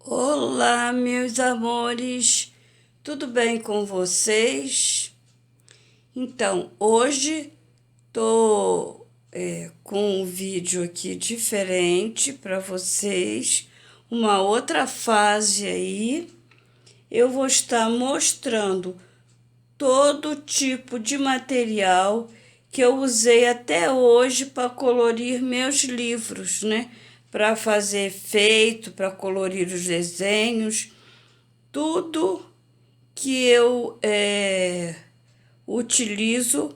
Olá, meus amores, tudo bem com vocês? Então, hoje tô com um vídeo aqui diferente para vocês, uma outra fase aí. Eu vou estar mostrando todo tipo de material que eu usei até hoje para colorir meus livros, né? Para fazer efeito, para colorir os desenhos, tudo que eu utilizo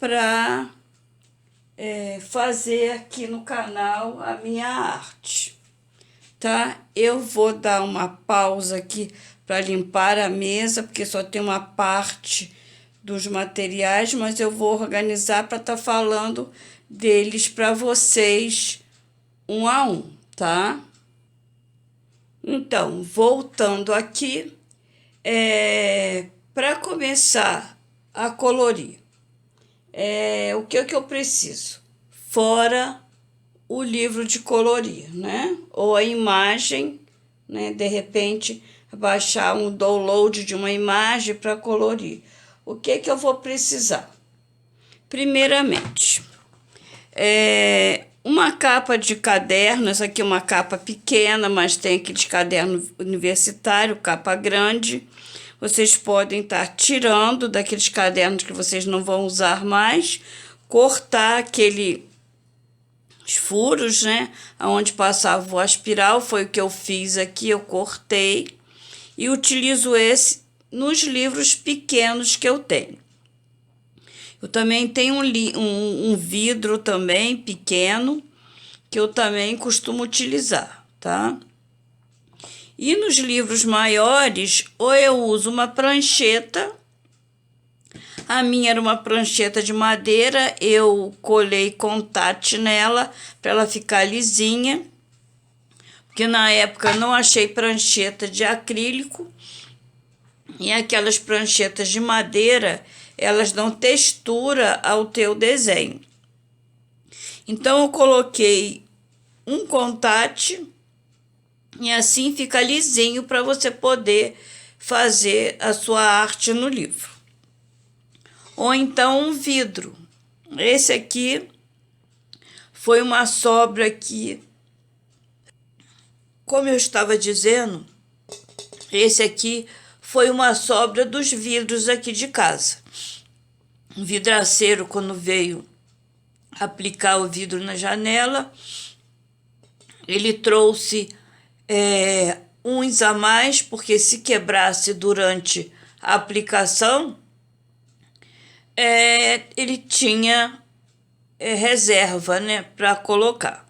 para fazer aqui no canal a minha arte, tá? Eu vou dar uma pausa aqui para limpar a mesa, porque só tem uma parte dos materiais, mas eu vou organizar para estar falando deles para vocês um a um, tá? Então, voltando aqui, para começar a colorir, o que eu preciso? Fora o livro de colorir, né? Ou a imagem, né? De repente, baixar um download de uma imagem para colorir. O que eu vou precisar? Primeiramente, uma capa de caderno. Essa aqui é uma capa pequena, mas tem aqueles caderno universitário, capa grande. Vocês podem estar tirando daqueles cadernos que vocês não vão usar mais, cortar aqueles furos, né? Onde passava o aspiral, foi o que eu fiz aqui, eu cortei e utilizo esse nos livros pequenos que eu tenho. Eu também tenho um vidro também pequeno, que eu também costumo utilizar, tá? E nos livros maiores, ou eu uso uma prancheta. A minha era uma prancheta de madeira, eu colei contact nela para ela ficar lisinha, porque na época não achei prancheta de acrílico, e aquelas pranchetas de madeira, elas dão textura ao teu desenho. Então eu coloquei um contact e assim fica lisinho para você poder fazer a sua arte no livro. Ou então um vidro. Esse aqui foi uma sobra que, como eu estava dizendo, esse aqui foi uma sobra dos vidros aqui de casa. O vidraceiro, quando veio aplicar o vidro na janela, ele trouxe uns a mais, porque se quebrasse durante a aplicação, ele tinha reserva, né, para colocar.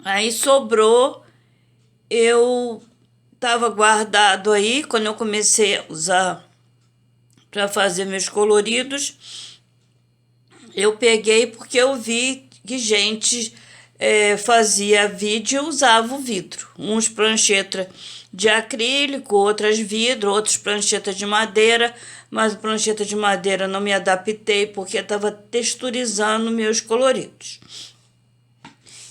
Aí sobrou, eu estava guardado aí, quando eu comecei a usar para fazer meus coloridos, eu peguei porque eu vi que gente fazia vídeo e usava o vidro. Uns prancheta de acrílico, outras vidro, outros prancheta de madeira, mas a prancheta de madeira não me adaptei porque estava texturizando meus coloridos.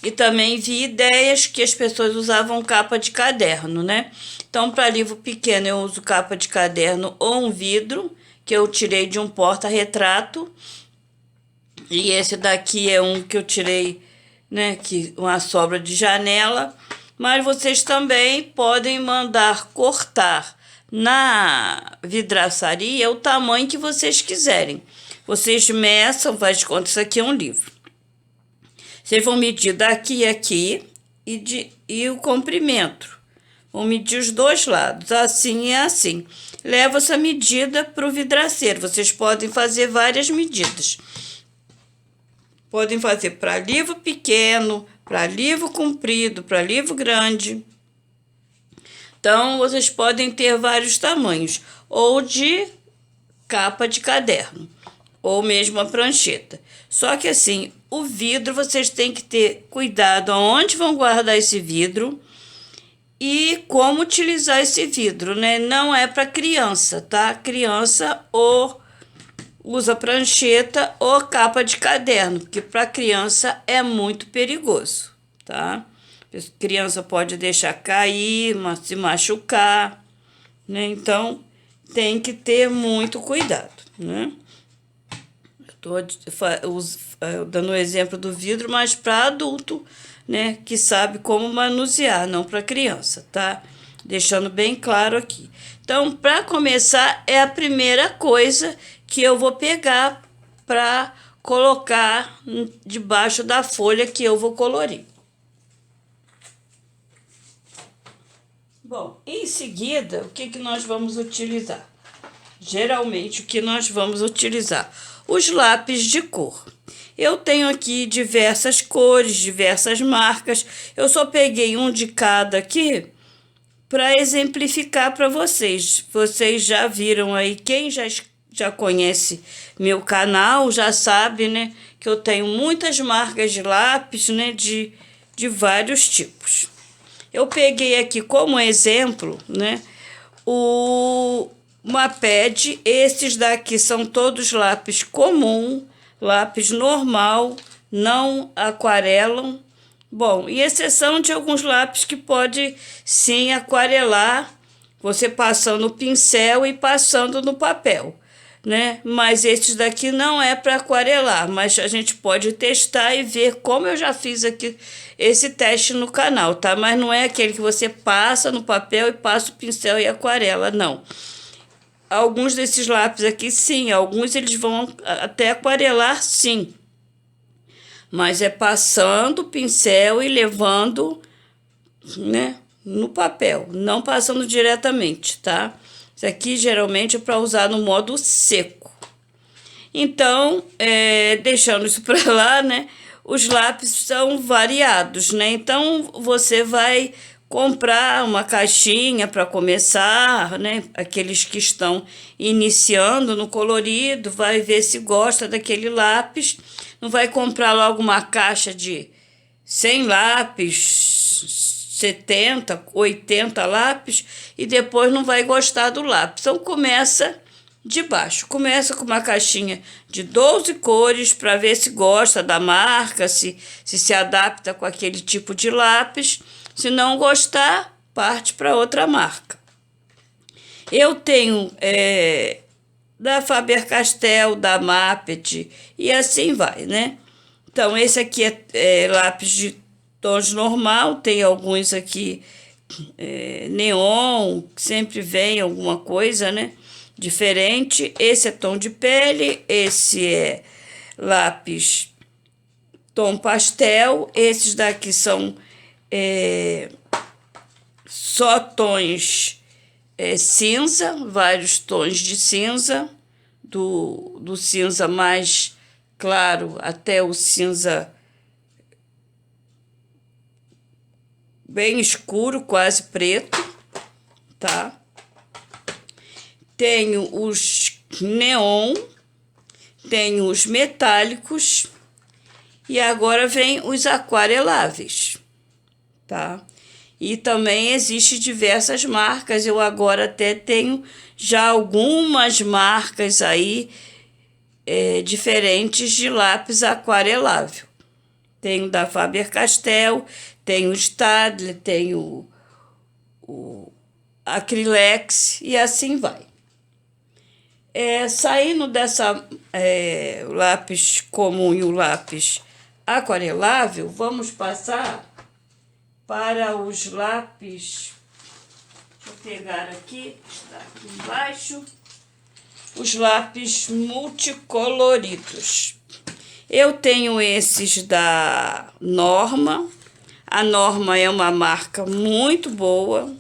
E também vi ideias que as pessoas usavam capa de caderno, né? Então, para livro pequeno, eu uso capa de caderno ou um vidro, que eu tirei de um porta-retrato. E esse daqui é um que eu tirei, né, uma sobra de janela. Mas vocês também podem mandar cortar na vidraçaria o tamanho que vocês quiserem. Vocês meçam, faz de conta, isso aqui é um livro. Vocês vão medir daqui e aqui e o comprimento. Vão medir os dois lados, assim e assim. Leva essa medida para o vidraceiro. Vocês podem fazer várias medidas. Podem fazer para livro pequeno, para livro comprido, para livro grande. Então, vocês podem ter vários tamanhos, ou de capa de caderno, ou mesmo a prancheta. Só que assim, o vidro, vocês têm que ter cuidado aonde vão guardar esse vidro e como utilizar esse vidro, né? Não é para criança, tá? Criança ou usa prancheta ou capa de caderno, porque para criança é muito perigoso, tá? A criança pode deixar cair, se machucar, né? Então, tem que ter muito cuidado, né? Estou dando o exemplo do vidro, mas para adulto, né, que sabe como manusear, não para criança, tá? Deixando bem claro aqui. Então, para começar, é a primeira coisa que eu vou pegar para colocar debaixo da folha que eu vou colorir. Bom, em seguida, o que nós vamos utilizar? Geralmente, o que nós vamos utilizar? Os lápis de cor. Eu tenho aqui diversas cores, diversas marcas. Eu só peguei um de cada aqui para exemplificar para vocês. Vocês já viram aí, quem já conhece meu canal já sabe, né, que eu tenho muitas marcas de lápis, né, de vários tipos. Eu peguei aqui como exemplo, né, o Maped. Esses daqui são todos lápis comum, lápis normal, não aquarelam. Bom, e exceção de alguns lápis que pode sim aquarelar, você passando o pincel e passando no papel, né? Mas esses daqui não é para aquarelar, mas a gente pode testar e ver, como eu já fiz aqui esse teste no canal, tá? Mas não é aquele que você passa no papel e passa o pincel e aquarela, não. Alguns desses lápis aqui, sim, alguns eles vão até aquarelar, sim. Mas é passando o pincel e levando, né, no papel, não passando diretamente, tá? Isso aqui geralmente é para usar no modo seco. Então, deixando isso para lá, né, os lápis são variados, né? Então, você vai comprar uma caixinha para começar, né? Aqueles que estão iniciando no colorido, vai ver se gosta daquele lápis. Não vai comprar logo uma caixa de 100 lápis, 70, 80 lápis e depois não vai gostar do lápis. Então começa de baixo. Começa com uma caixinha de 12 cores para ver se gosta da marca, se adapta com aquele tipo de lápis. Se não gostar, parte para outra marca. Eu tenho da Faber-Castell, da Maped e assim vai, né? Então, esse aqui é lápis de tons normal, tem alguns aqui neon, sempre vem alguma coisa, né, diferente. Esse é tom de pele, esse é lápis tom pastel, esses daqui são só tons cinza, vários tons de cinza, do cinza mais claro até o cinza bem escuro, quase preto, tá? Tenho os neon, tenho os metálicos e agora vem os aquareláveis, tá? E também existe diversas marcas. Eu agora até tenho já algumas marcas aí diferentes de lápis aquarelável. Tenho da Faber-Castell, tenho o Staedtler, tenho o Acrylex e assim vai. Saindo dessa lápis comum e o lápis aquarelável, vamos passar para os lápis. Deixa eu pegar aqui, está aqui embaixo. Os lápis multicoloridos. Eu tenho esses da Norma. A Norma é uma marca muito boa,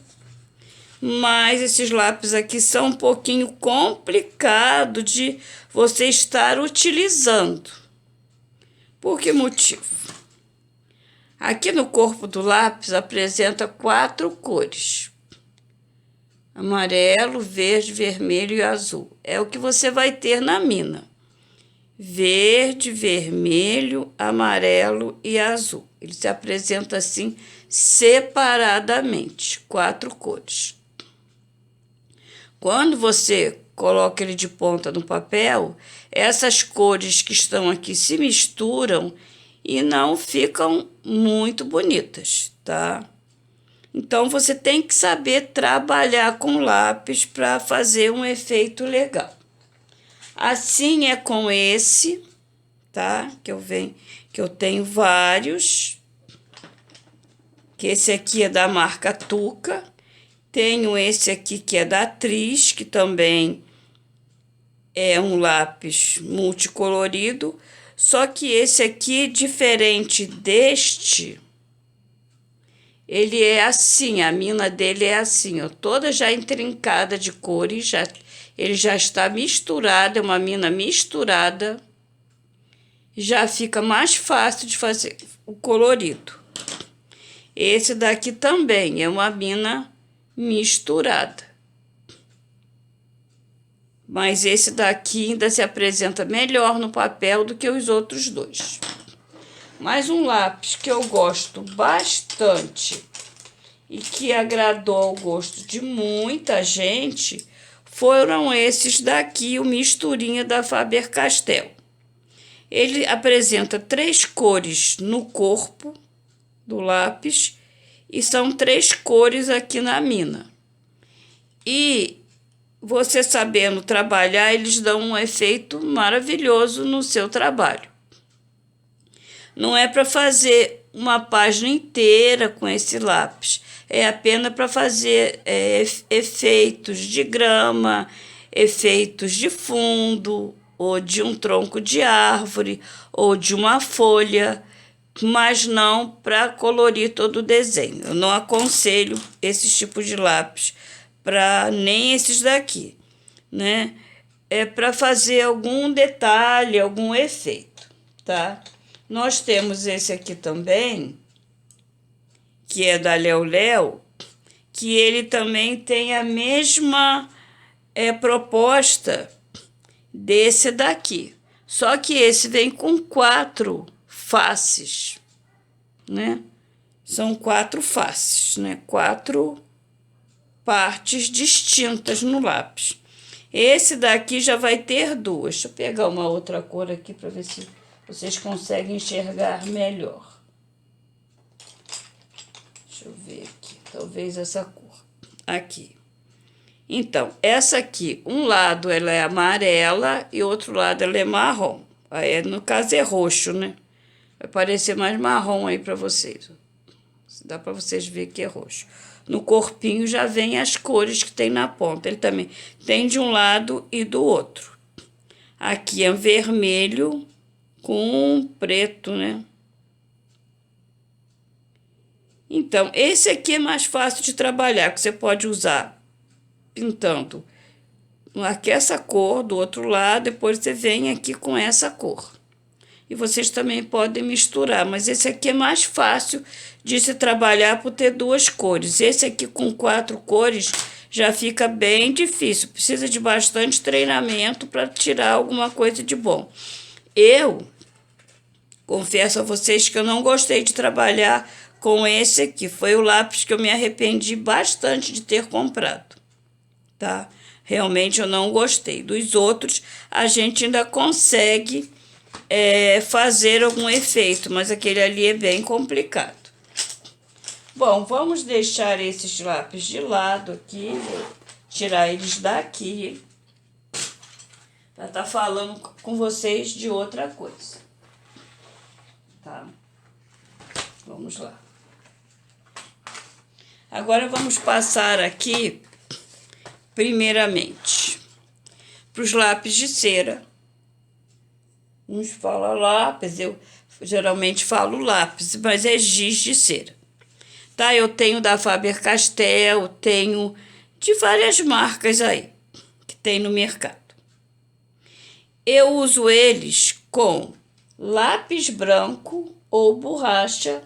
mas esses lápis aqui são um pouquinho complicado de você estar utilizando. Por que motivo? Aqui no corpo do lápis apresenta 4 cores: amarelo, verde, vermelho e azul. É o que você vai ter na mina: verde, vermelho, amarelo e azul. Ele se apresenta assim separadamente, 4 cores. Quando você coloca ele de ponta no papel, essas cores que estão aqui se misturam e não ficam muito bonitas. tá? Então, você tem que saber trabalhar com lápis para fazer um efeito legal. Assim é com esse, tá? Que eu tenho vários. Que esse aqui é da marca Tuca. Tenho esse aqui que é da Atriz, que também é um lápis multicolorido. Só que esse aqui, diferente deste, ele é assim, a mina dele é assim, ó, toda já intrincada de cores, ele já está misturado, é uma mina misturada, já fica mais fácil de fazer o colorido. Esse daqui também é uma mina misturada. Mas esse daqui ainda se apresenta melhor no papel do que os outros dois. Mas um lápis que eu gosto bastante e que agradou ao gosto de muita gente foram esses daqui, o Misturinha da Faber-Castell. Ele apresenta 3 cores no corpo do lápis e são 3 cores aqui na mina. E você sabendo trabalhar, eles dão um efeito maravilhoso no seu trabalho. Não é para fazer uma página inteira com esse lápis, é apenas para fazer efeitos de grama, efeitos de fundo, ou de um tronco de árvore, ou de uma folha, mas não para colorir todo o desenho. Eu não aconselho esses tipos de lápis, nem esses daqui, né? É para fazer algum detalhe, algum efeito, tá? Nós temos esse aqui também, que é da Léo Léo, que ele também tem a mesma proposta desse daqui. Só que esse vem com 4 faces, né? São 4 faces, né? 4 partes distintas no lápis. Esse daqui já vai ter 2. Deixa eu pegar uma outra cor aqui para ver se vocês conseguem enxergar melhor. Deixa eu ver aqui. Talvez essa cor. Aqui. Então, essa aqui, um lado ela é amarela e outro lado ela é marrom. Aí, no caso, é roxo, né? Vai parecer mais marrom aí para vocês. Dá para vocês verem que é roxo. No corpinho já vem as cores que tem na ponta. Ele também tem de um lado e do outro. Aqui é vermelho com preto, né? Então, esse aqui é mais fácil de trabalhar, que você pode usar pintando aqui essa cor do outro lado, depois você vem aqui com essa cor. E vocês também podem misturar, mas esse aqui é mais fácil de se trabalhar por ter 2 cores. Esse aqui com 4 cores já fica bem difícil, precisa de bastante treinamento para tirar alguma coisa de bom. Eu confesso a vocês que eu não gostei de trabalhar com esse aqui. Foi o lápis que eu me arrependi bastante de ter comprado, tá? Realmente eu não gostei. Dos outros, a gente ainda consegue fazer algum efeito, mas aquele ali é bem complicado. Bom, vamos deixar esses lápis de lado aqui, vou tirar eles daqui para estar falando com vocês de outra coisa, tá? Vamos lá. Agora vamos passar aqui, primeiramente, para os lápis de cera. Uns falam lápis, eu geralmente falo lápis, mas é giz de cera. Tá? Eu tenho da Faber-Castell, tenho de várias marcas aí que tem no mercado. Eu uso eles com lápis branco ou borracha.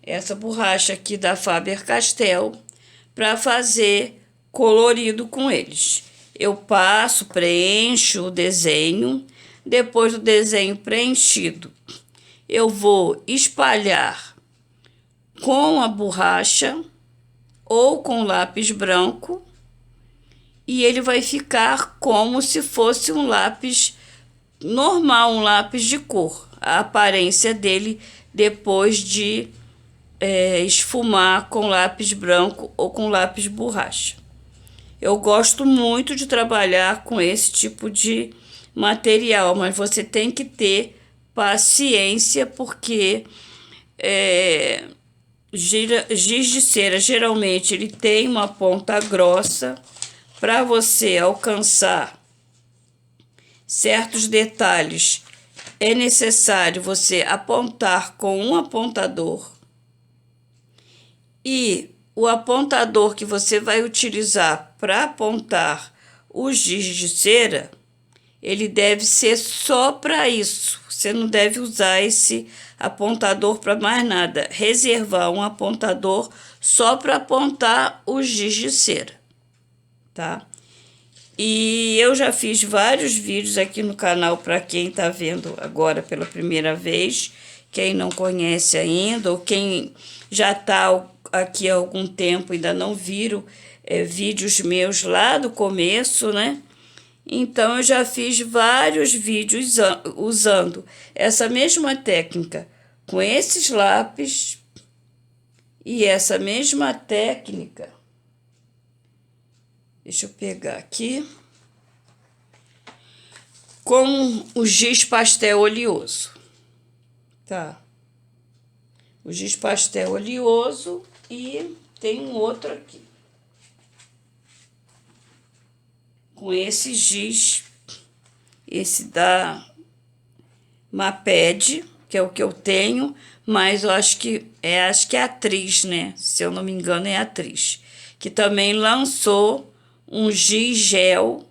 Essa borracha aqui da Faber-Castell, para fazer colorido com eles. Eu passo, preencho o desenho. Depois do desenho preenchido, eu vou espalhar com a borracha ou com lápis branco e ele vai ficar como se fosse um lápis normal, um lápis de cor. A aparência dele depois de esfumar com lápis branco ou com lápis borracha. Eu gosto muito de trabalhar com esse tipo de material, mas você tem que ter paciência, porque giz de cera geralmente ele tem uma ponta grossa. Para você alcançar certos detalhes, é necessário você apontar com um apontador, e o apontador que você vai utilizar para apontar o giz de cera, ele deve ser só para isso. Você não deve usar esse apontador para mais nada. Reservar um apontador só para apontar o giz de cera, tá? E eu já fiz vários vídeos aqui no canal para quem está vendo agora pela primeira vez, quem não conhece ainda, ou quem já está aqui há algum tempo e ainda não viram vídeos meus lá do começo, né? Então, eu já fiz vários vídeos usando essa mesma técnica, com esses lápis, e essa mesma técnica. Deixa eu pegar aqui. Com o giz pastel oleoso, tá? O giz pastel oleoso, e tem um outro aqui. Com esse giz, esse da Maped, que é o que eu tenho, mas eu acho que é a Atriz, né? Se eu não me engano, é a Atriz, que também lançou um giz gel,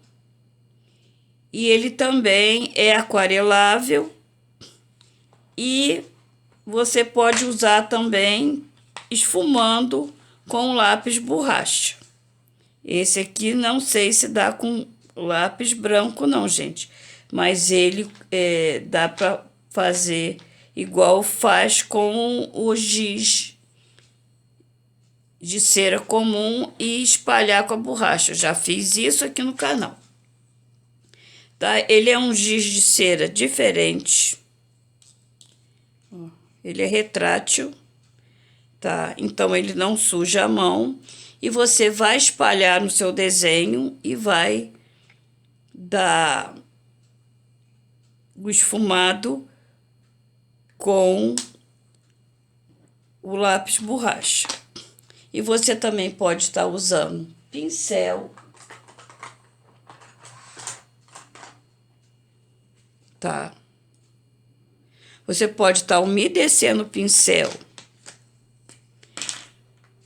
e ele também é aquarelável, e você pode usar também esfumando com lápis borracha. Esse aqui não sei se dá com lápis branco não, gente, mas ele dá para fazer igual faz com o giz de cera comum e espalhar com a borracha. Já fiz isso aqui no canal, tá? Ele é um giz de cera diferente. Ele é retrátil, tá? Então ele não suja a mão, e você vai espalhar no seu desenho e vai dar o esfumado com o lápis borracha. E você também pode estar usando pincel, tá? Você pode estar umedecendo o pincel,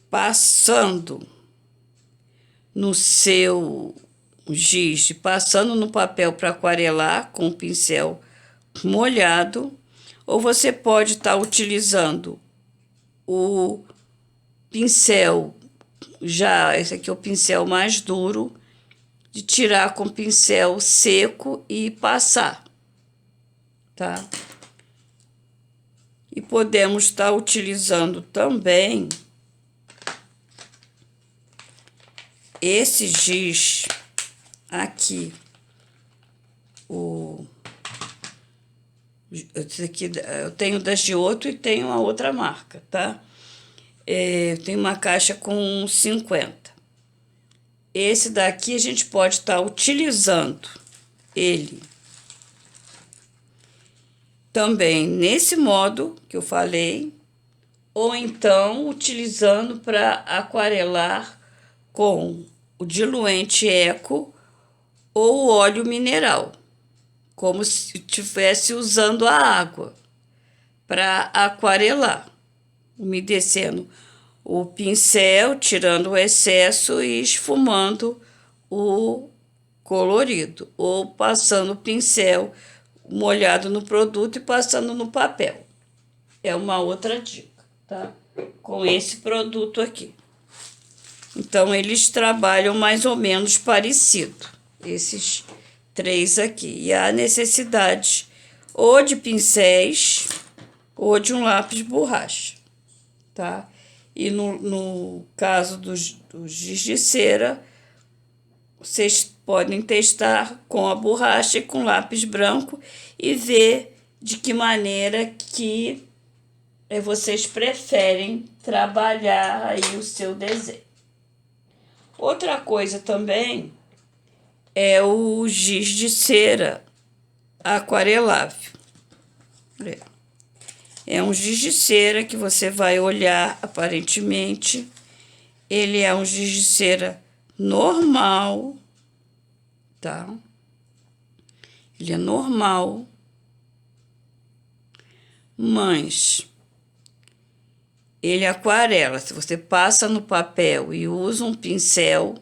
passando no seu giz, passando no papel para aquarelar com o pincel molhado, ou você pode estar utilizando o pincel, já esse aqui é o pincel mais duro, de tirar com o pincel seco e passar, tá? E podemos estar utilizando também esse giz aqui, esse aqui, eu tenho da Giotto e tenho a outra marca, tá? Eu tenho uma caixa com 50. Esse daqui a gente pode estar utilizando ele também nesse modo que eu falei, ou então utilizando para aquarelar com o diluente Eco ou óleo mineral, como se estivesse usando a água para aquarelar, umedecendo o pincel, tirando o excesso e esfumando o colorido, ou passando o pincel molhado no produto e passando no papel. É uma outra dica, tá? Com esse produto aqui. Então, eles trabalham mais ou menos parecido, esses três aqui. E há necessidade ou de pincéis ou de um lápis borracha, tá? E no caso do giz de cera, vocês podem testar com a borracha e com lápis branco e ver de que maneira que vocês preferem trabalhar aí o seu desenho. Outra coisa também é o giz de cera aquarelável. É um giz de cera que você vai olhar, aparentemente, ele é um giz de cera normal, tá? Ele é normal, mas ele aquarela. Se você passa no papel e usa um pincel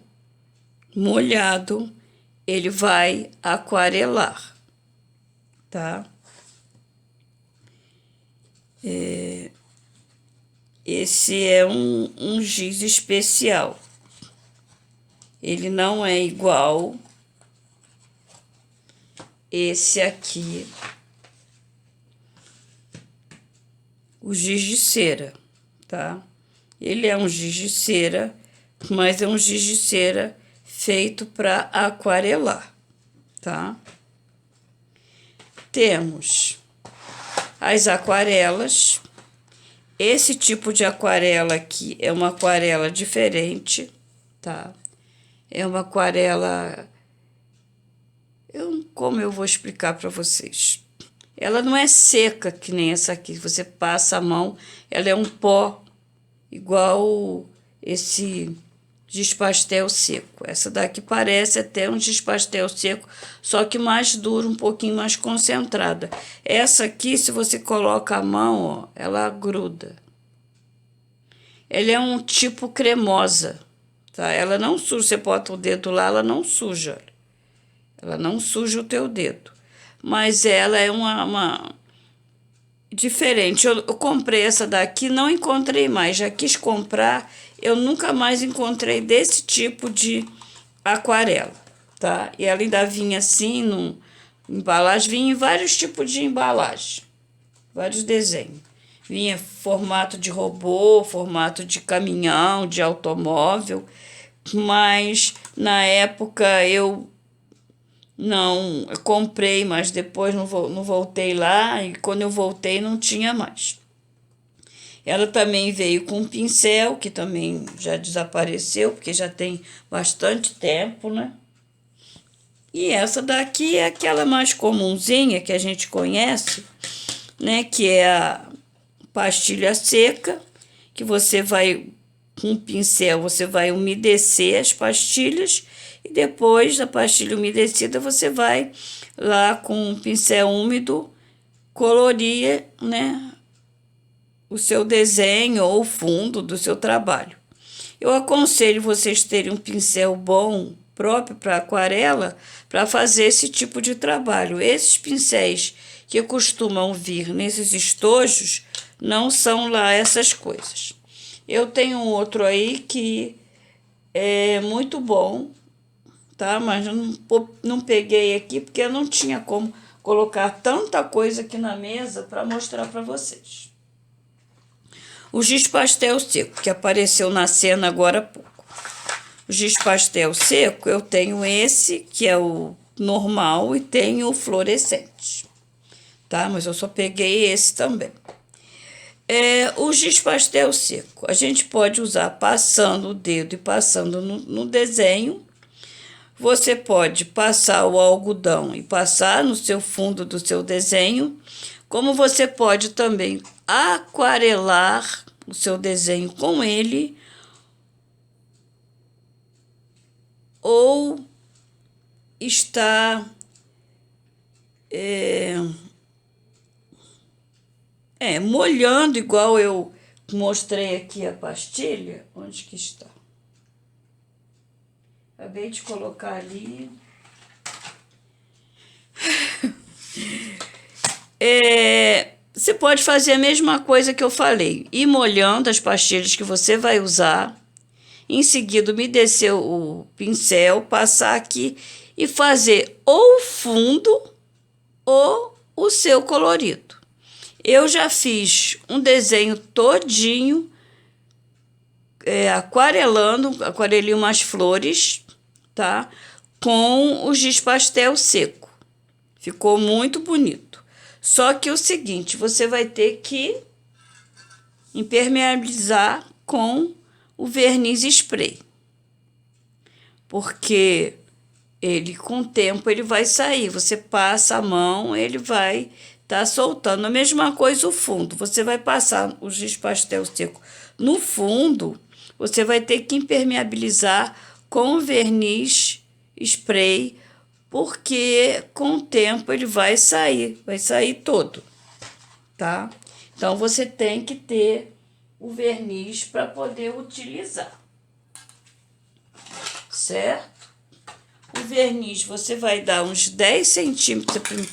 molhado, ele vai aquarelar, tá? Esse é um giz especial. Ele não é igual esse aqui, o giz de cera, tá? Ele é um giz de cera, mas é um giz de cera feito para aquarelar, tá? Temos as aquarelas. Esse tipo de aquarela aqui é uma aquarela diferente, tá? É uma aquarela... como eu vou explicar para vocês? Ela não é seca que nem essa aqui. Você passa a mão, ela é um pó igual esse giz pastel seco. Essa daqui parece até um giz pastel seco, só que mais duro, um pouquinho mais concentrada. Essa aqui, se você coloca a mão, ó, ela gruda. Ela é um tipo cremosa, tá? Ela não suja, você bota o dedo lá, ela não suja. Ela não suja o teu dedo. Mas ela é uma diferente. Eu comprei essa daqui, não encontrei mais. Já quis comprar, eu nunca mais encontrei desse tipo de aquarela, tá? E ela ainda vinha assim, embalagem, vinha em vários tipos de embalagem, vários desenhos. Vinha formato de robô, formato de caminhão, de automóvel, mas na época eu comprei, mas depois não voltei lá, e quando eu voltei não tinha mais. Ela também veio com um pincel, que também já desapareceu, porque já tem bastante tempo, né? E essa daqui é aquela mais comunzinha que a gente conhece, né? Que é a pastilha seca, que você vai, com um pincel, você vai umedecer as pastilhas e depois da pastilha umedecida você vai lá com um pincel úmido colorir, né, o seu desenho ou o fundo do seu trabalho. Eu aconselho vocês terem um pincel bom, próprio para aquarela, para fazer esse tipo de trabalho. Esses pincéis que costumam vir nesses estojos não são lá essas coisas. Eu tenho outro aí que é muito bom, tá? Mas eu não peguei aqui porque eu não tinha como colocar tanta coisa aqui na mesa para mostrar para vocês. O giz pastel seco, que apareceu na cena agora há pouco. O giz pastel seco, eu tenho esse, que é o normal, e tenho o fluorescente, tá? Mas eu só peguei esse também. O giz pastel seco, a gente pode usar passando o dedo e passando no desenho. Você pode passar o algodão e passar no seu fundo do seu desenho, como você pode também aquarelar o seu desenho com ele, ou está molhando, igual eu mostrei aqui a pastilha. Onde que está? Acabei de colocar ali. Você pode fazer a mesma coisa que eu falei, ir molhando as pastilhas que você vai usar, em seguida umedecer o pincel, passar aqui e fazer ou o fundo ou o seu colorido. Eu já fiz um desenho todinho, aquarelei umas flores, tá? Com o giz pastel seco. Ficou muito bonito. Só que é o seguinte, você vai ter que impermeabilizar com o verniz spray. Porque ele, com o tempo, ele vai sair. Você passa a mão, ele vai estar soltando. A mesma coisa o fundo. Você vai passar o giz pastel seco no fundo, você vai ter que impermeabilizar com o verniz spray, porque com o tempo ele vai sair todo, tá? Então, você tem que ter o verniz para poder utilizar, certo? O verniz você vai dar uns 10 centímetros,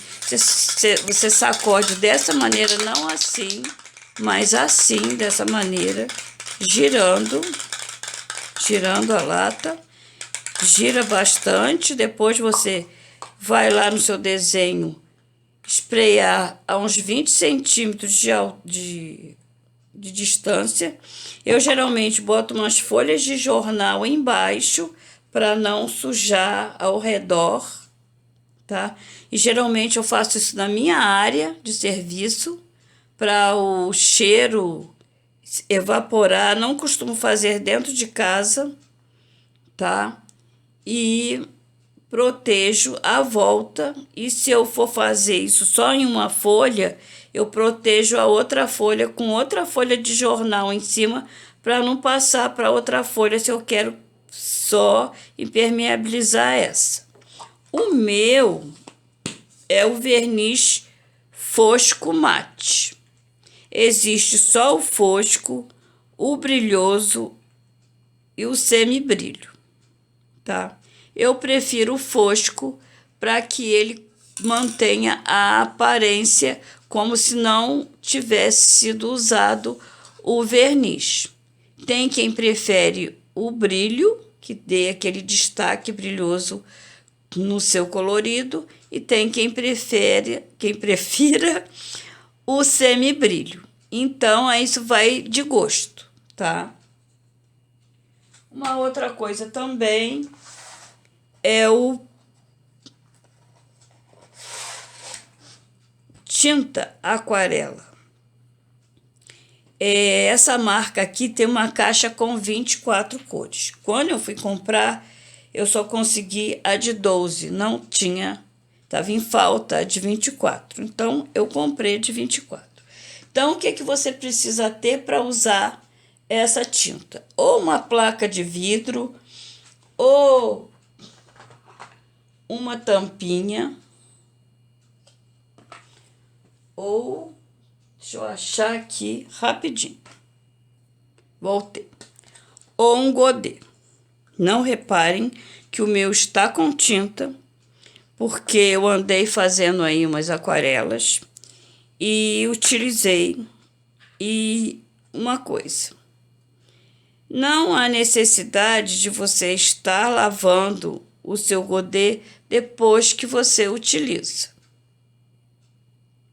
você sacode dessa maneira, não assim, mas assim, dessa maneira, girando a lata, gira bastante, depois você vai lá no seu desenho, espraiar a uns 20 centímetros de distância. Eu geralmente boto umas folhas de jornal embaixo para não sujar ao redor, tá? E geralmente eu faço isso na minha área de serviço para o cheiro evaporar. Não costumo fazer dentro de casa, tá? E protejo a volta, e se eu for fazer isso só em uma folha, eu protejo a outra folha com outra folha de jornal em cima para não passar para outra folha se eu quero só impermeabilizar essa. O meu é o verniz fosco mate. Existe só o fosco, o brilhoso e o semibrilho, tá? Eu prefiro o fosco para que ele mantenha a aparência como se não tivesse sido usado o verniz. Tem quem prefere o brilho, que dê aquele destaque brilhoso no seu colorido, e tem quem prefira o semibrilho. Então, isso vai de gosto, tá? Uma outra coisa também é o tinta aquarela. Essa marca aqui tem uma caixa com 24 cores. Quando eu fui comprar, eu só consegui a de 12, não tinha, estava em falta a de 24. Então, eu comprei de 24. Então, o que que você precisa ter para usar essa tinta? Ou uma placa de vidro, ou uma tampinha, ou, deixa eu achar aqui rapidinho, voltei, ou um godê. Não reparem que o meu está com tinta, porque eu andei fazendo aí umas aquarelas e utilizei. E uma coisa, não há necessidade de você estar lavando o seu godê depois que você utiliza,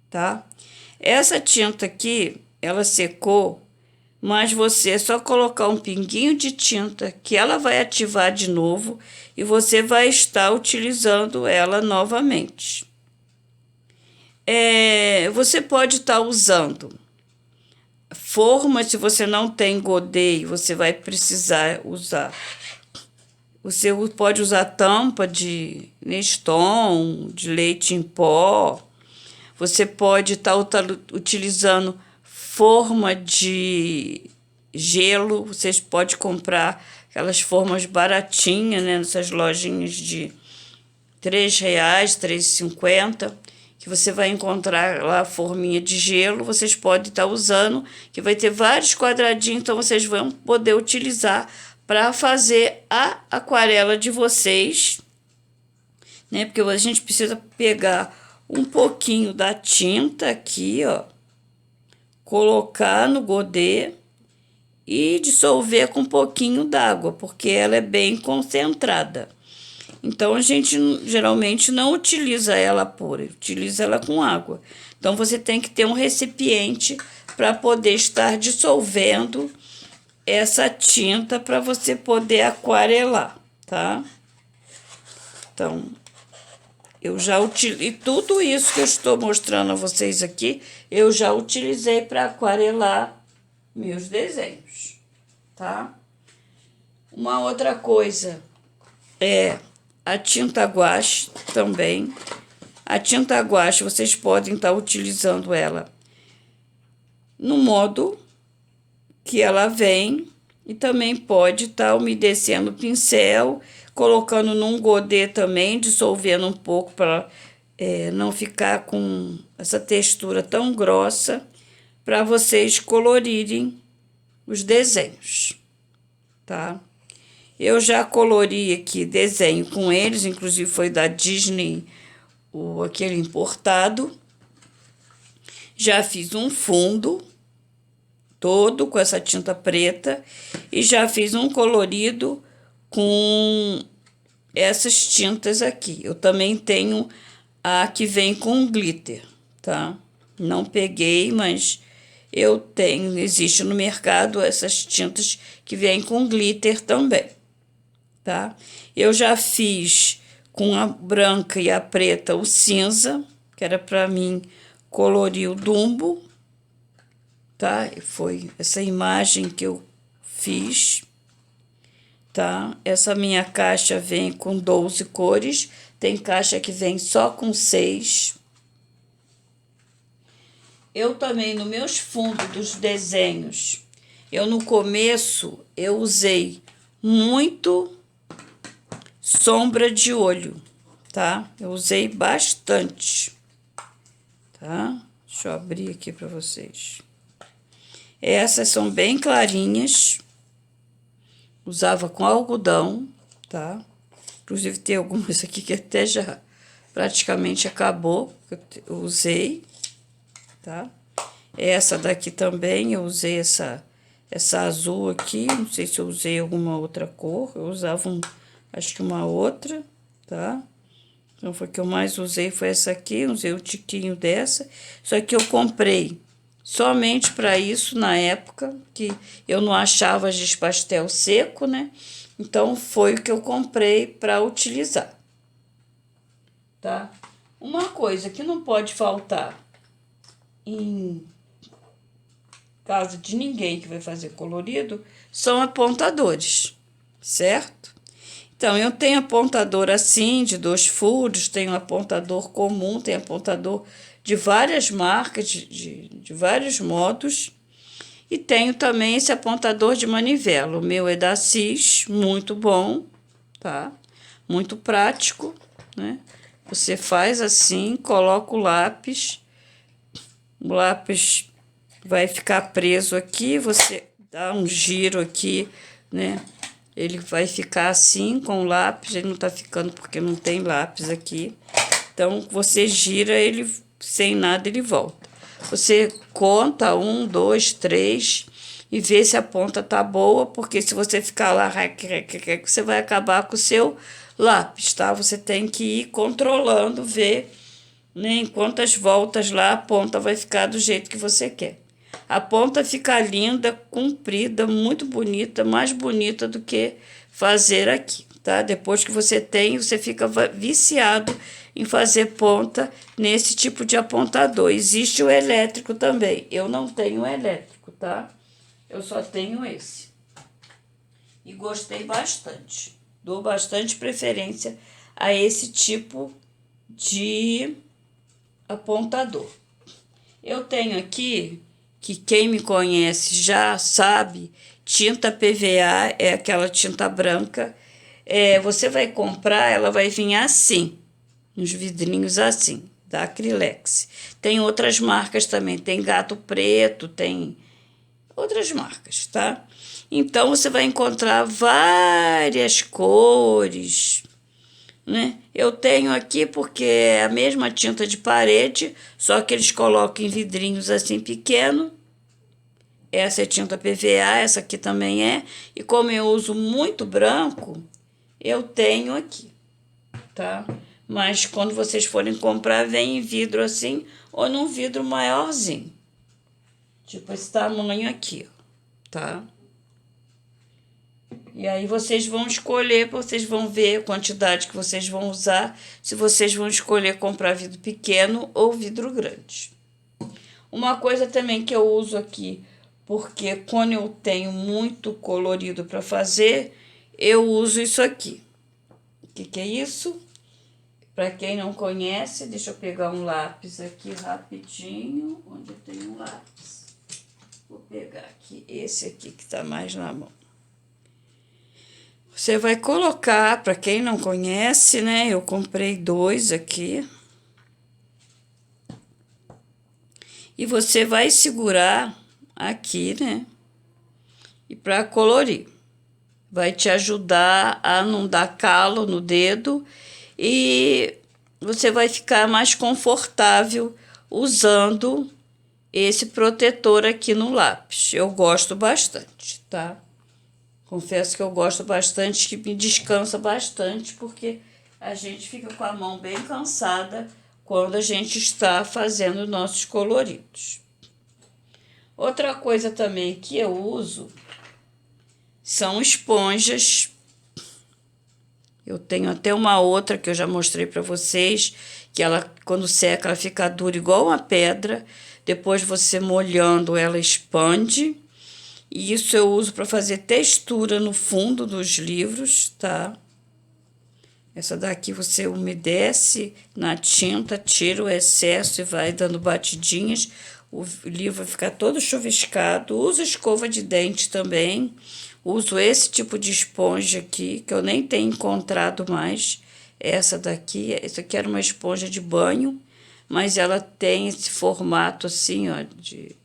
tá? Essa tinta aqui, ela secou, mas você é só colocar um pinguinho de tinta que ela vai ativar de novo e você vai estar utilizando ela novamente. Você pode estar usando forma, se você não tem godê, você vai precisar usar. Você pode usar tampa de Neston, de leite em pó. Você pode estar utilizando forma de gelo. Vocês podem comprar aquelas formas baratinhas, né, nessas lojinhas de R$3, R$3,50, que você vai encontrar lá a forminha de gelo. Vocês podem estar usando, que vai ter vários quadradinhos, então vocês vão poder utilizar para fazer a aquarela de vocês, né? Porque a gente precisa pegar um pouquinho da tinta aqui, ó, colocar no godê e dissolver com um pouquinho d'água, porque ela é bem concentrada. Então, a gente geralmente não utiliza ela pura, utiliza ela com água. Então, você tem que ter um recipiente para poder estar dissolvendo essa tinta para você poder aquarelar, tá? Então, eu já utilizei tudo isso que eu estou mostrando a vocês aqui, eu já utilizei para aquarelar meus desenhos, tá? Uma outra coisa é a tinta guache também. A tinta guache, vocês podem estar utilizando ela no modo que ela vem e também pode estar umedecendo o pincel, colocando num godê também, dissolvendo um pouco para não ficar com essa textura tão grossa, para vocês colorirem os desenhos, tá? Eu já colori aqui desenho com eles, inclusive foi da Disney, aquele importado. Já fiz um fundo todo com essa tinta preta e já fiz um colorido com essas tintas aqui. Eu também tenho a que vem com glitter, tá? Não peguei, mas eu tenho, existe no mercado essas tintas que vêm com glitter também, tá? Eu já fiz com a branca e a preta o cinza, que era para mim colorir o Dumbo, tá? Foi essa imagem que eu fiz, tá? Essa minha caixa vem com 12 cores, tem caixa que vem só com 6. Eu também, nos meus fundos dos desenhos, no começo, eu usei muito sombra de olho, tá? Eu usei bastante, tá? Deixa eu abrir aqui para vocês. Essas são bem clarinhas, usava com algodão, tá? Inclusive tem algumas aqui que até já praticamente acabou, que eu usei, tá? Essa daqui também, eu usei essa azul aqui, não sei se eu usei alguma outra cor, eu usava acho que uma outra, tá? Então, foi que eu mais usei, foi essa aqui, usei o tiquinho dessa, só que eu comprei somente para isso na época, que eu não achava giz pastel seco, né? Então, foi o que eu comprei para utilizar, tá? Uma coisa que não pode faltar em casa de ninguém que vai fazer colorido são apontadores, certo? Então, eu tenho apontador assim, de 2 furos, tenho apontador comum, tenho apontador de várias marcas, de vários modos, e tenho também esse apontador de manivela. O meu é da Cis, muito bom, tá? Muito prático, né? Você faz assim, coloca o lápis vai ficar preso aqui, você dá um giro aqui, né? Ele vai ficar assim com o lápis, ele não tá ficando porque não tem lápis aqui. Então, você gira ele sem nada, ele volta. Você conta 1, 2, 3 e vê se a ponta tá boa, porque se você ficar lá, você vai acabar com o seu lápis, tá? Você tem que ir controlando, ver, né, em quantas voltas lá a ponta vai ficar do jeito que você quer. A ponta fica linda, comprida, muito bonita, mais bonita do que fazer aqui, tá? Depois que você tem, você fica viciado em fazer ponta nesse tipo de apontador. Existe o elétrico também. Eu não tenho elétrico, tá? Eu só tenho esse. E gostei bastante. Dou bastante preferência a esse tipo de apontador. Eu tenho aqui, que quem me conhece já sabe, tinta PVA, é aquela tinta branca. Você vai comprar, ela vai vir assim, nos vidrinhos assim, da Acrylex. Tem outras marcas também, tem Gato Preto, tem outras marcas, tá? Então, você vai encontrar várias cores, né? Eu tenho aqui porque é a mesma tinta de parede, só que eles colocam em vidrinhos assim pequeno. Essa é tinta PVA, essa aqui também é. E como eu uso muito branco, eu tenho aqui, tá? Mas quando vocês forem comprar, vem em vidro assim ou num vidro maiorzinho. Tipo esse tamanho aqui, tá? E aí vocês vão escolher, vocês vão ver a quantidade que vocês vão usar, se vocês vão escolher comprar vidro pequeno ou vidro grande. Uma coisa também que eu uso aqui porque quando eu tenho muito colorido para fazer, eu uso isso aqui. O que é isso? Para quem não conhece, deixa eu pegar um lápis aqui rapidinho. Onde eu tenho um lápis? Vou pegar aqui, esse aqui que está mais na mão. Você vai colocar, para quem não conhece, né? Eu comprei 2 aqui. E você vai segurar aqui, né? E para colorir. Vai te ajudar a não dar calo no dedo e você vai ficar mais confortável usando esse protetor aqui no lápis. Eu gosto bastante, tá? Confesso que eu gosto bastante, que me descansa bastante, porque a gente fica com a mão bem cansada quando a gente está fazendo nossos coloridos. Outra coisa também que eu uso são esponjas. Eu tenho até uma outra que eu já mostrei para vocês, que ela, quando seca, ela fica dura igual uma pedra. Depois você molhando, ela expande. E isso eu uso para fazer textura no fundo dos livros, tá? Essa daqui você umedece na tinta, tira o excesso e vai dando batidinhas. O livro vai ficar todo chuviscado. Uso escova de dente também. Uso esse tipo de esponja aqui, que eu nem tenho encontrado mais. Essa daqui, essa aqui era uma esponja de banho, mas ela tem esse formato assim, ó, de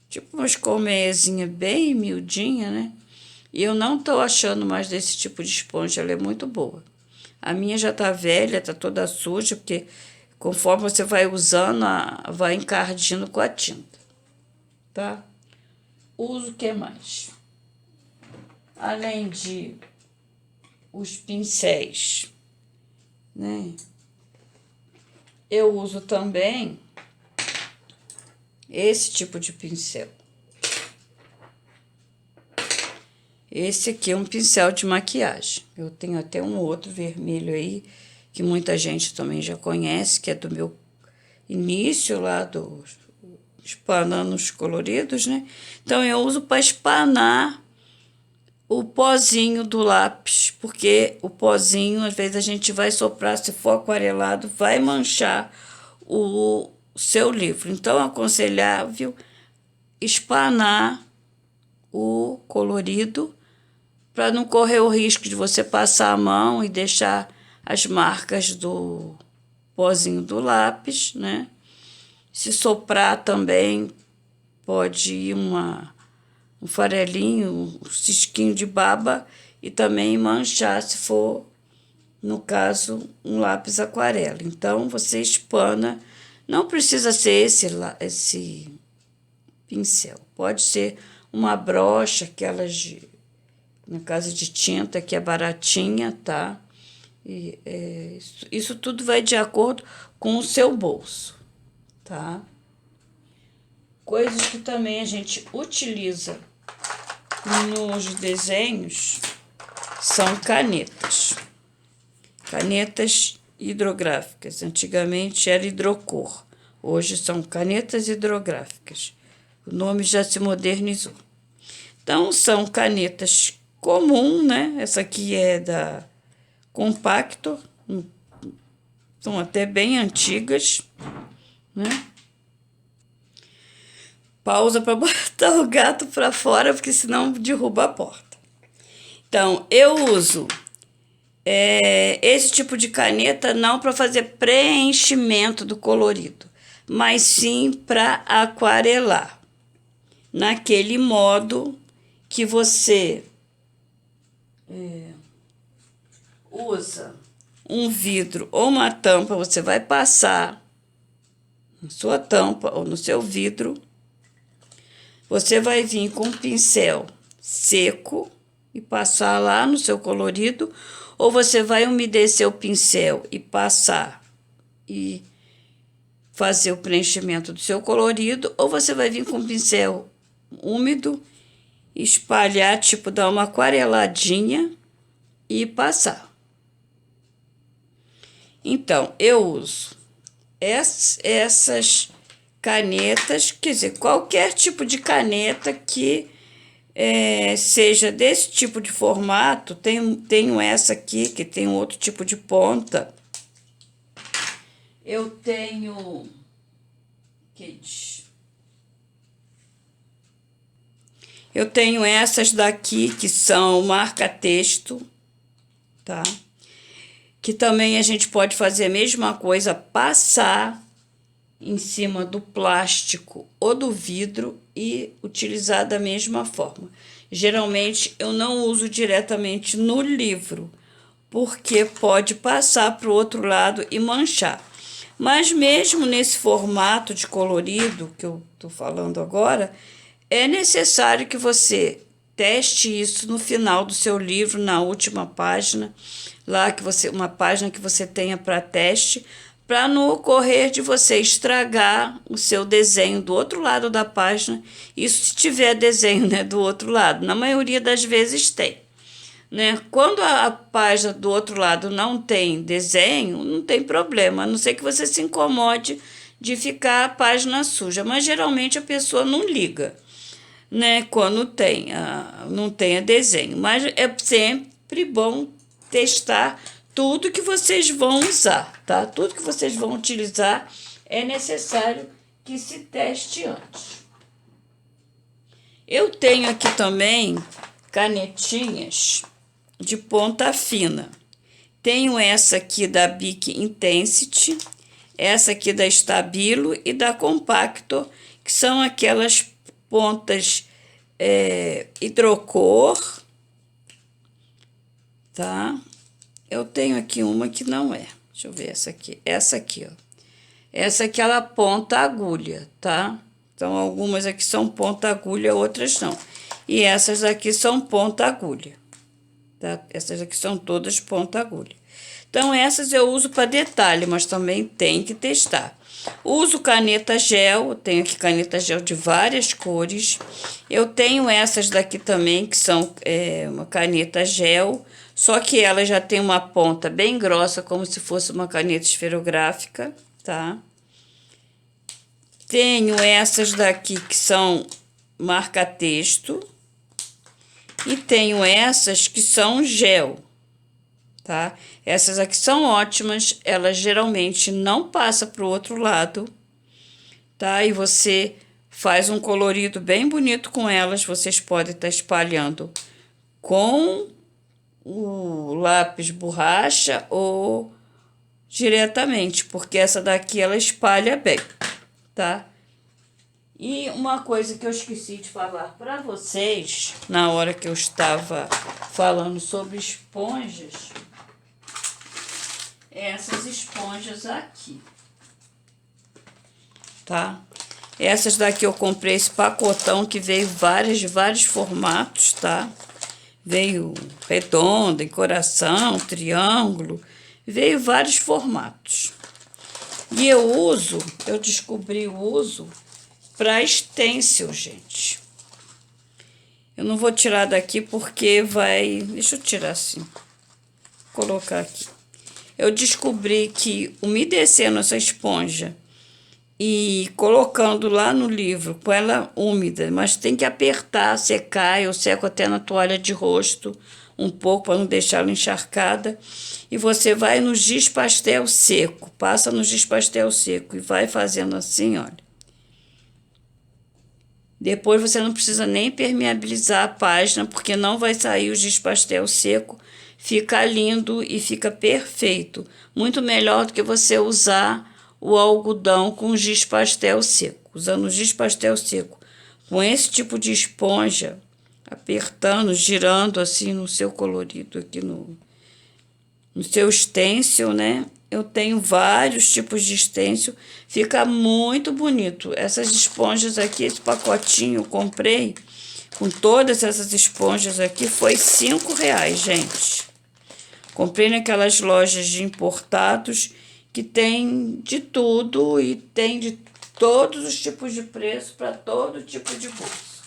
tipo uma colmeiazinha bem miudinha, né? E eu não tô achando mais desse tipo de esponja, ela é muito boa. A minha já tá velha, tá toda suja, porque conforme você vai usando, vai encardindo com a tinta, tá? Uso o que mais? Além de os pincéis, né? Eu uso também esse tipo de pincel. Esse aqui é um pincel de maquiagem. Eu tenho até um outro vermelho aí, que muita gente também já conhece, que é do meu início lá do espanando os coloridos, né? Então eu uso para espanar o pozinho do lápis, porque o pozinho, às vezes a gente vai soprar, se for aquarelado, vai manchar o seu livro. Então é aconselhável espanar o colorido para não correr o risco de você passar a mão e deixar as marcas do pozinho do lápis, né? Se soprar também, pode ir um farelinho, um cisquinho de baba e também manchar, se for, no caso, um lápis aquarela. Então, você espana, não precisa ser esse pincel, pode ser uma brocha, aquelas na casa de tinta, que é baratinha, tá? E, isso tudo vai de acordo com o seu bolso, tá? Coisas que também a gente utiliza nos desenhos são canetas. Canetas hidrográficas. Antigamente era hidrocor. Hoje são canetas hidrográficas. O nome já se modernizou. Então, são canetas comuns, né? Essa aqui é da Compacto. São até bem antigas, né? Pausa para botar o gato para fora, porque senão derruba a porta. Então, eu uso esse tipo de caneta não para fazer preenchimento do colorido, mas sim para aquarelar. Naquele modo que você usa um vidro ou uma tampa, você vai passar na sua tampa ou no seu vidro. Você vai vir com um pincel seco e passar lá no seu colorido, ou você vai umedecer o pincel e passar e fazer o preenchimento do seu colorido, ou você vai vir com um pincel úmido, espalhar, tipo, dar uma aquareladinha e passar. Então, eu uso essas canetas, quer dizer, qualquer tipo de caneta que seja desse tipo de formato. Tenho essa aqui, que tem outro tipo de ponta. Eu tenho... Eu tenho essas daqui, que são marca-texto, tá? Que também a gente pode fazer a mesma coisa, passar em cima do plástico ou do vidro e utilizar da mesma forma. Geralmente eu não uso diretamente no livro, porque pode passar para o outro lado e manchar. Mas mesmo nesse formato de colorido que eu estou falando agora, é necessário que você teste isso no final do seu livro, na última página, lá que uma página que você tenha para teste, para não ocorrer de você estragar o seu desenho do outro lado da página. Isso se tiver desenho, né, do outro lado. Na maioria das vezes tem, né? Quando a página do outro lado não tem desenho, não tem problema, a não ser que você se incomode de ficar a página suja. Mas geralmente a pessoa não liga, né, quando não tenha desenho. Mas é sempre bom testar tudo que vocês vão usar, tá? Tudo que vocês vão utilizar é necessário que se teste antes. Eu tenho aqui também canetinhas de ponta fina. Tenho essa aqui da Bic Intensity, essa aqui da Stabilo e da Compacto, que são aquelas pontas hidrocor, tá? Eu tenho aqui uma que não é. Deixa eu ver essa aqui. Essa aqui, ó. Essa aqui ela ponta agulha, tá? Então, algumas aqui são ponta agulha, outras não. E essas aqui são ponta agulha, tá? Essas aqui são todas ponta agulha. Então, essas eu uso para detalhe, mas também tem que testar. Uso caneta gel, eu tenho aqui caneta gel de várias cores. Eu tenho essas daqui também, que são uma caneta gel, só que ela já tem uma ponta bem grossa, como se fosse uma caneta esferográfica, tá? Tenho essas daqui que são marca-texto. E tenho essas que são gel, tá? Essas aqui são ótimas, elas geralmente não passam para o outro lado, tá? E você faz um colorido bem bonito com elas. Vocês podem estar espalhando com o lápis borracha ou diretamente, porque essa daqui ela espalha bem, tá? E uma coisa que eu esqueci de falar para vocês na hora que eu estava falando sobre esponjas, essas esponjas aqui, tá? Essas daqui eu comprei esse pacotão que veio vários formatos, tá? Veio redonda, em coração, triângulo, veio vários formatos. E eu descobri o uso para stencil, gente. Eu não vou tirar daqui porque vai... Deixa eu tirar assim. Colocar aqui. Eu descobri que umedecendo essa esponja e colocando lá no livro com ela úmida, mas tem que apertar, secar. Eu seco até na toalha de rosto um pouco para não deixar ela encharcada. E você vai no giz pastel seco, passa no giz pastel seco e vai fazendo assim, olha. Depois você não precisa nem permeabilizar a página, porque não vai sair o giz pastel seco. Fica lindo e fica perfeito. Muito melhor do que você usar o algodão com giz pastel seco. Usando o giz pastel seco com esse tipo de esponja, apertando, girando assim no seu colorido, aqui no seu stencil, né? Eu tenho vários tipos de stencil, fica muito bonito. Essas esponjas aqui, esse pacotinho eu comprei, com todas essas esponjas aqui, foi R$5, gente. Comprei naquelas lojas de importados que tem de tudo e tem de todos os tipos de preço para todo tipo de bolsa,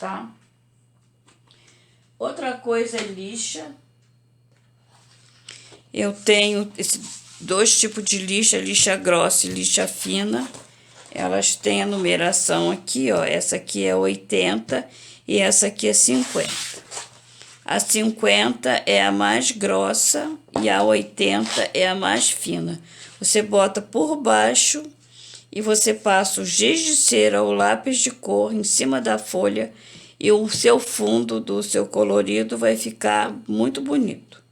tá? Outra coisa é lixa. Eu tenho dois tipos de lixa, lixa grossa e lixa fina. Elas têm a numeração aqui, ó. Essa aqui é 80 e essa aqui é 50. A 50 é a mais grossa e a 80 é a mais fina. Você bota por baixo e você passa o giz de cera ou lápis de cor em cima da folha e o seu fundo do seu colorido vai ficar muito bonito.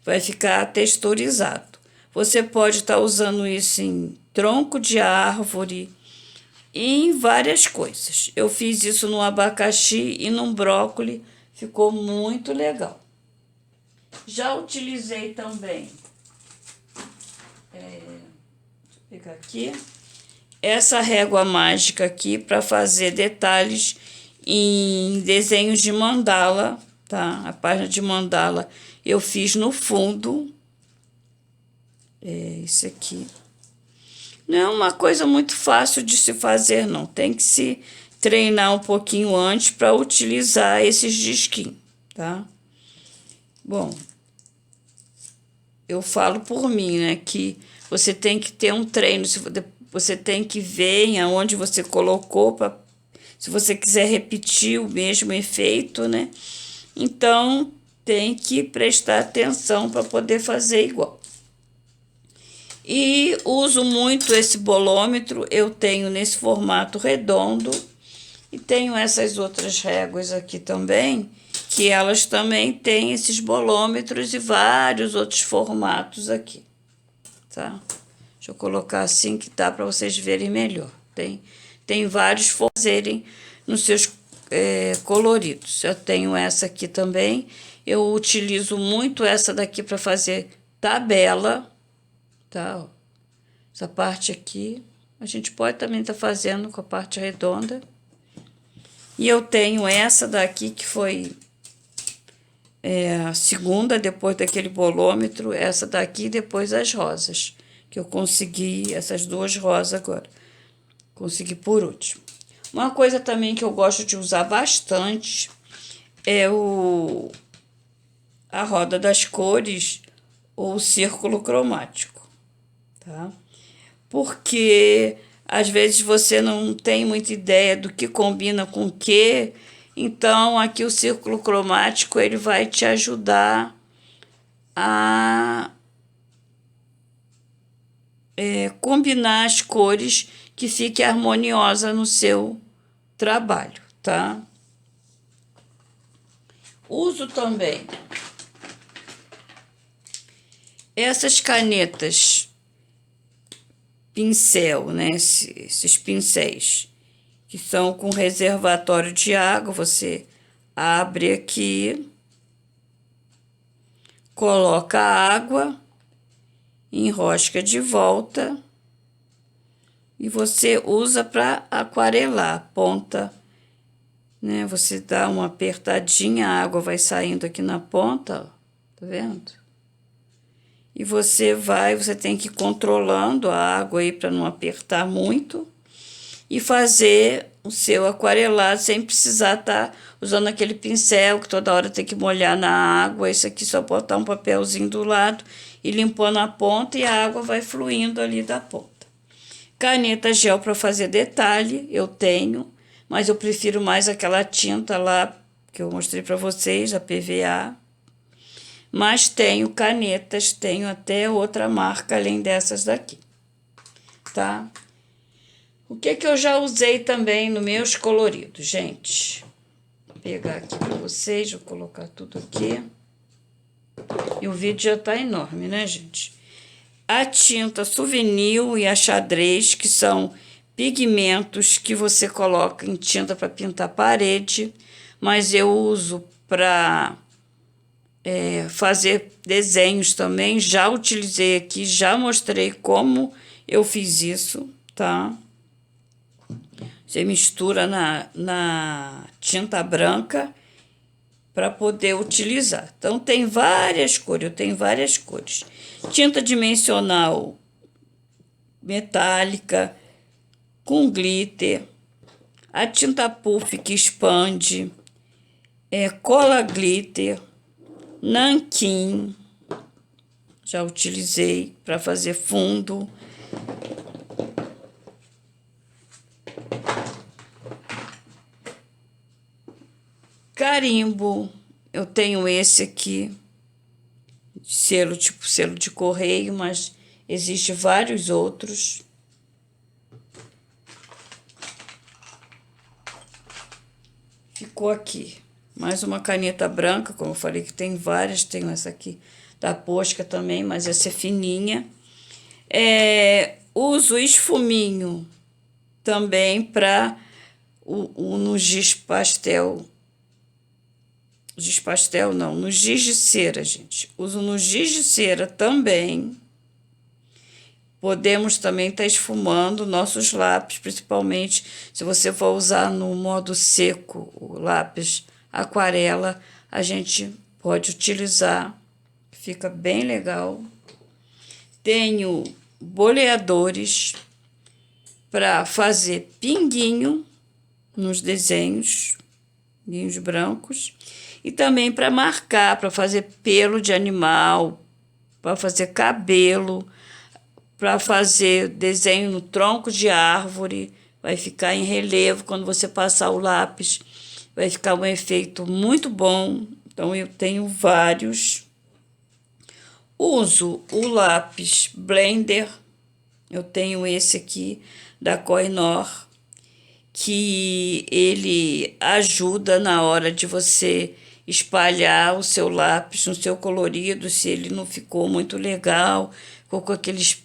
Vai ficar texturizado. Você pode estar usando isso em tronco de árvore e em várias coisas. Eu fiz isso no abacaxi e no brócolis, ficou muito legal. Já utilizei também, deixa eu pegar aqui, essa régua mágica aqui para fazer detalhes em desenhos de mandala, tá? A página de mandala eu fiz no fundo. É isso aqui. Não é uma coisa muito fácil de se fazer, não. Tem que se treinar um pouquinho antes para utilizar esses disquinhos, tá? Bom, eu falo por mim, né, que você tem que ter um treino, você tem que ver aonde você colocou, se você quiser repetir o mesmo efeito, né? Então, tem que prestar atenção para poder fazer igual. E uso muito esse bolômetro, eu tenho nesse formato redondo e tenho essas outras réguas aqui também, que elas também têm esses bolômetros e vários outros formatos aqui, tá? Deixa eu colocar assim que dá para vocês verem melhor. Tem vários fazerem nos seus coloridos. Eu tenho essa aqui também. Eu utilizo muito essa daqui para fazer tabela, tá? Essa parte aqui a gente pode também estar fazendo com a parte redonda. E eu tenho essa daqui que foi a segunda depois daquele bolômetro, essa daqui depois as rosas, que eu consegui essas duas rosas agora. Consegui por último. Uma coisa também que eu gosto de usar bastante é a roda das cores ou o círculo cromático, tá? Porque às vezes você não tem muita ideia do que combina com o que, então aqui o círculo cromático ele vai te ajudar a combinar as cores que fique harmoniosa no seu trabalho, tá? Uso também essas canetas pincel, né? Esses pincéis que são com reservatório de água. Você abre aqui, coloca a água, enrosca de volta e você usa para aquarelar a ponta, né? Você dá uma apertadinha, a água vai saindo aqui na ponta, ó, tá vendo? E você tem que ir controlando a água aí para não apertar muito e fazer o seu aquarelado sem precisar estar usando aquele pincel que toda hora tem que molhar na água. Isso aqui só botar um papelzinho do lado e limpando a ponta e a água vai fluindo ali da ponta. Caneta gel para fazer detalhe eu tenho, mas eu prefiro mais aquela tinta lá que eu mostrei para vocês, a PVA. Mas tenho canetas, tenho até outra marca além dessas daqui, tá? O que eu já usei também nos meus coloridos, gente? Vou pegar aqui para vocês, vou colocar tudo aqui. E o vídeo já tá enorme, né, gente? A tinta Souvenir e a xadrez, que são pigmentos que você coloca em tinta para pintar parede, mas eu uso para fazer desenhos também. Já utilizei aqui, já mostrei como eu fiz isso, tá? Você mistura na tinta branca para poder utilizar. Então, tem várias cores, eu tenho várias cores. Tinta dimensional metálica, com glitter, a tinta puff que expande, cola glitter, nanquim, já utilizei para fazer fundo. carimbo, eu tenho esse aqui, selo tipo selo de correio, mas existe vários outros. Ficou aqui. Mais uma caneta branca, como eu falei que tem várias, tenho essa aqui da Posca também, mas essa é fininha. Uso esfuminho também para no giz pastel. Giz pastel não, no giz de cera, gente. Uso no giz de cera também. Podemos também estar esfumando nossos lápis, principalmente se você for usar no modo seco o lápis aquarela, a gente pode utilizar, fica bem legal. Tenho boleadores para fazer pinguinho nos desenhos, pinguinhos brancos, e também para marcar, para fazer pelo de animal, para fazer cabelo, para fazer desenho no tronco de árvore, vai ficar em relevo quando você passar o lápis, vai ficar um efeito muito bom. Então eu tenho vários. Uso o lápis Blender, eu tenho esse aqui da Koh-i-Noor, que ele ajuda na hora de você espalhar o seu lápis no seu colorido, se ele não ficou muito legal, ficou com aqueles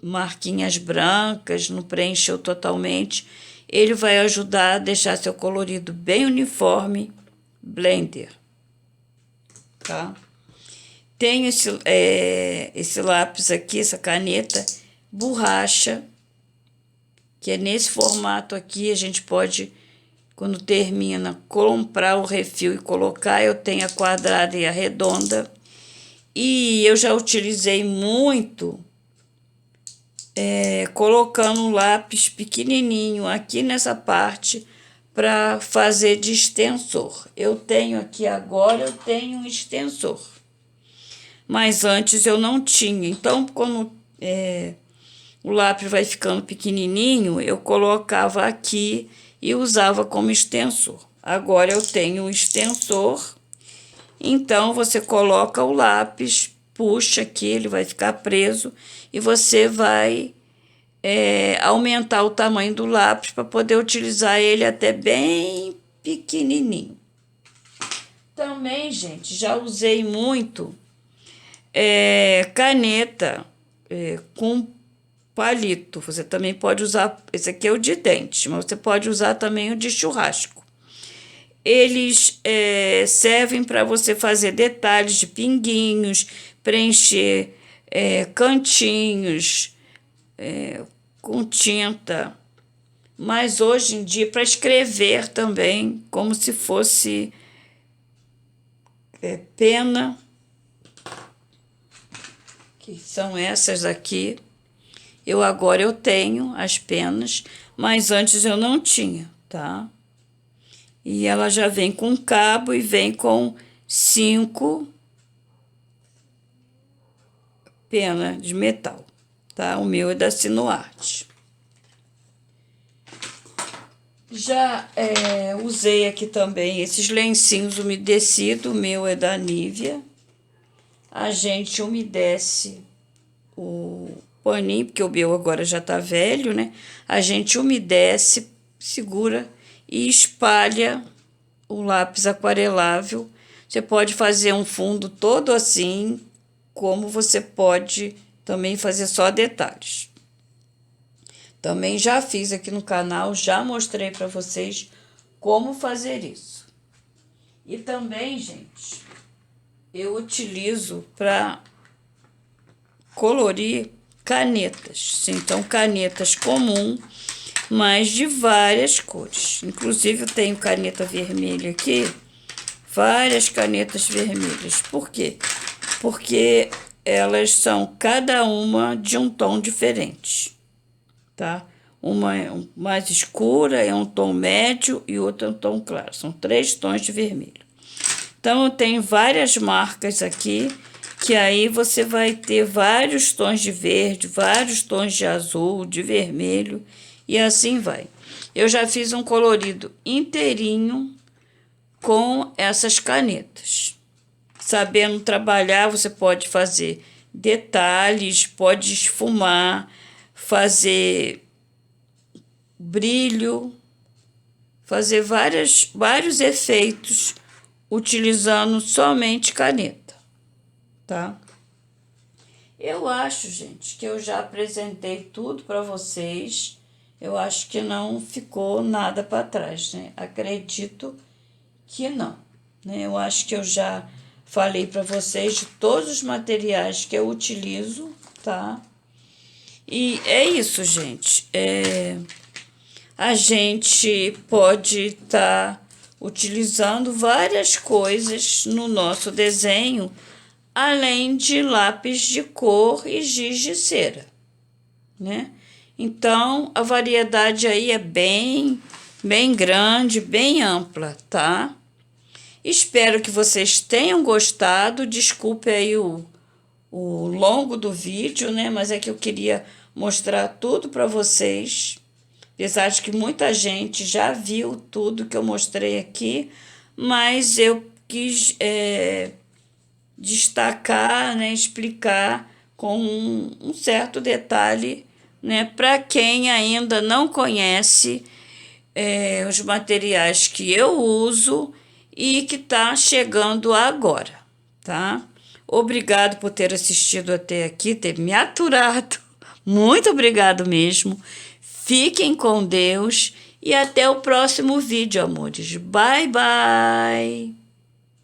marquinhas brancas, não preencheu totalmente, ele vai ajudar a deixar seu colorido bem uniforme. Blender, tá? Tenho esse lápis aqui, essa caneta borracha, que é nesse formato aqui. A gente pode, quando termina, comprar o refil e colocar. Eu tenho a quadrada e a redonda, e eu já utilizei muito colocando um lápis pequenininho aqui nessa parte para fazer de extensor. Eu tenho aqui agora, eu tenho um extensor, mas antes eu não tinha. Então, quando o lápis vai ficando pequenininho, eu colocava aqui e usava como extensor. Agora eu tenho um extensor, então você coloca o lápis, puxa aqui, ele vai ficar preso, e você vai aumentar o tamanho do lápis para poder utilizar ele até bem pequenininho. Também, gente, já usei muito caneta com palito. Você também pode usar, esse aqui é o de dente, mas você pode usar também o de churrasco. Eles servem para você fazer detalhes de pinguinhos, preencher cantinhos com tinta, mas hoje em dia para escrever também, como se fosse pena, que são essas aqui. Agora eu tenho as penas, mas antes eu não tinha, tá? E ela já vem com cabo e vem com 5 penas de metal, tá? O meu é da Sinuarte. Já usei aqui também esses lencinhos umedecidos, o meu é da Nivea. A gente umedece o paninho, porque o meu agora já tá velho, né? A gente umedece, segura e espalha o lápis aquarelável. Você pode fazer um fundo todo assim, como você pode também fazer só detalhes. Também já fiz aqui no canal, já mostrei para vocês como fazer isso. E também, gente, eu utilizo para colorir canetas. Então, canetas comum, mas de várias cores. Inclusive, eu tenho caneta vermelha aqui, várias canetas vermelhas. Por quê? Porque elas são cada uma de um tom diferente, tá? Uma é mais escura, é um tom médio, e outra é um tom claro. São 3 tons de vermelho. Então, eu tenho várias marcas aqui, que aí você vai ter vários tons de verde, vários tons de azul, de vermelho, e assim vai. Eu já fiz um colorido inteirinho com essas canetas. Sabendo trabalhar, você pode fazer detalhes, pode esfumar, fazer brilho, fazer vários efeitos utilizando somente caneta, tá? Eu acho, gente, que eu já apresentei tudo para vocês. Eu acho que não ficou nada para trás, né? Acredito que não, né? Eu acho que eu já falei para vocês de todos os materiais que eu utilizo, tá? E é isso, gente. A gente pode estar utilizando várias coisas no nosso desenho, além de lápis de cor e giz de cera, né? Então, a variedade aí é bem grande, bem ampla, tá? Espero que vocês tenham gostado. Desculpe aí o longo do vídeo, né? Mas é que eu queria mostrar tudo para vocês. Apesar de que muita gente já viu tudo que eu mostrei aqui, mas eu quis destacar, né? Explicar com um certo detalhe, né? Para quem ainda não conhece os materiais que eu uso e que está chegando agora, tá? Obrigado por ter assistido até aqui, ter me aturado. Muito obrigado mesmo. Fiquem com Deus e até o próximo vídeo, amores. Bye, bye!